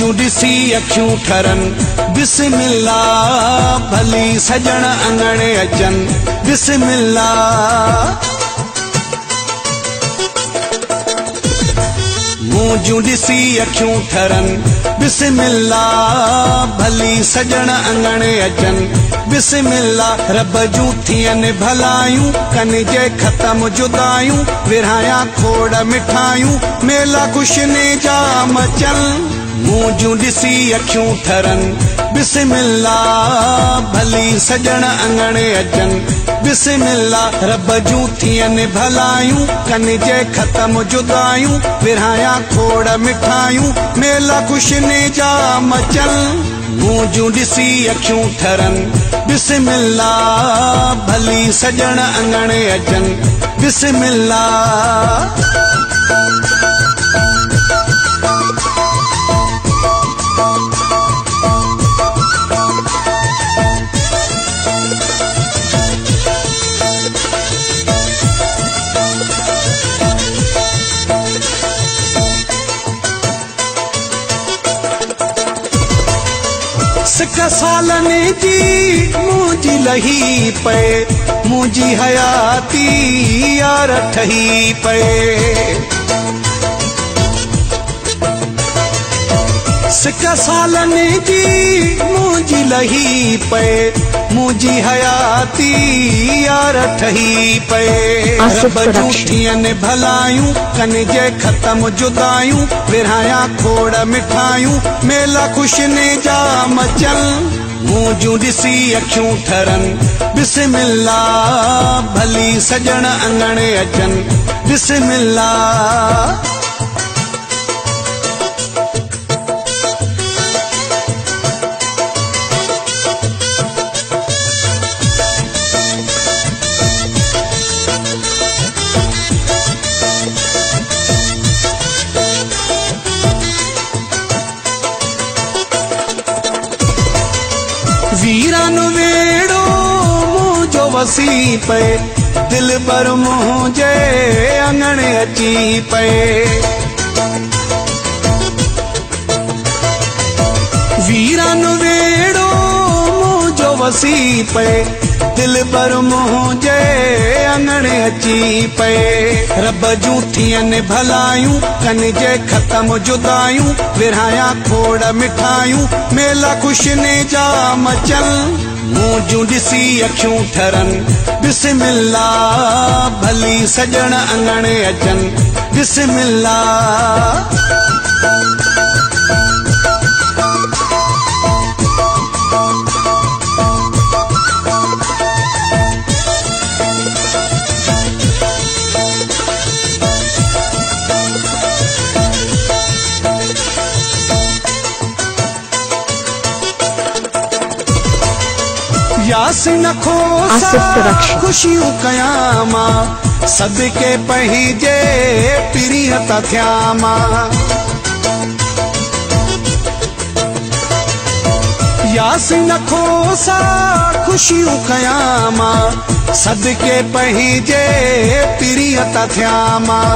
मुंहिंजूं ॾिसी अखियूं ठरनि बिस्मिल्लाह भली सजण अंगणे अचनि बिस्मिल्लाह मुंहिंजूं ॾिसी अखियूं ठरनि बिस्मिल्लाह भली सजण अंगणे अचनि बिस्मिल्लाह रब जूं थियनि भलायूं कनि जे ख़तम जुदायूं विरहाया खोड़ मिठायूं मेला खुशने जा मचनि मुंहिंजूं ॾिसी अखियूं ठरनि बिस्मिल्लाह भली सजण अंगणे अचनि बिस्मिल्लाह रब जूं थियनि भलायूं कनि जे ख़तम जुदायूं विरहाया खोड़ मिठायूं मेला खुशने जा मचनि मुंहिंजूं ॾिसी अखियूं ठरनि बिस्मिल्लाह भली सजण अंगणे अचनि बिस्मिल्लाह सिक सालनि जी मुंहिंजी लही पए मुंहिंजी हयाती यार ठही पए सिक सालनि जी मुंहिंजी लही पए मुंहिंजी हयाती यार ठही पए रब जूं थियनि भलायूं कनि जे ख़तम जुदायूं विरहाया खोड़ मिठायूं मेला खुशने जा मचनि मुंहिंजूं ॾिसी अखियूं ठरनि बिस्मिल्लाह भली सजण अंगणे अचनि बिस्मिल्लाह वीरान वेड़ो मुंहिंजो वसी पए दिल पर मुंहिंजे अंगणे अची पए वीरान वेड़ो मुंहिंजो वसी पए दिल पर मुंहिंजे अंगणे अची पए रब जूं थियनि भलायूं कनि जे ख़तम जुदायूं विरहाया खोड़ मिठायूं मेला खुशने जा मचनि मुंहिंजूं ॾिसी अखियूं ठरनि बिस्मिल्लाह भली सजण अंगणे अचनि बिस्मिल्लाह यासिन खोसा खुशियूं कयां मां सदके पंहिंजे पीरीअ था थियां मां यासिन खोसा खुशियूं कयां मां सदके पंहिंजे पीरीअ था थियां मां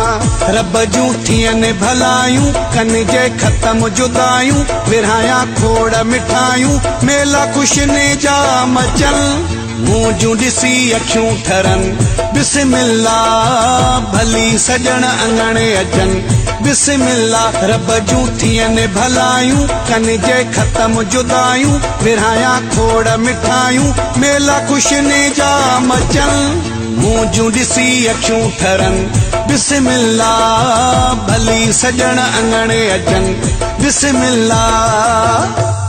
रब जूं थियनि भलायूं कनि जे ख़तम जुदायूं विरहाया खोड़ मिठायूं मेला खुशने जा मचनि मुंहिंजूं ॾिसी अखियूं ठरनि बिस्मिल्लाह भली सजण अंगणे अचनि बिस्मिल्लाह रब जूं थियनि भलायूं कनि जे ख़तम जुदायूं विरहाया खोड़ मिठायूं मेला खुशने जा मचनि मुंहिंजूं ॾिसी अखियूं ठरनि बिस्मिल्लाह भली सजण अंगणे अचनि बिस्मिल्लाह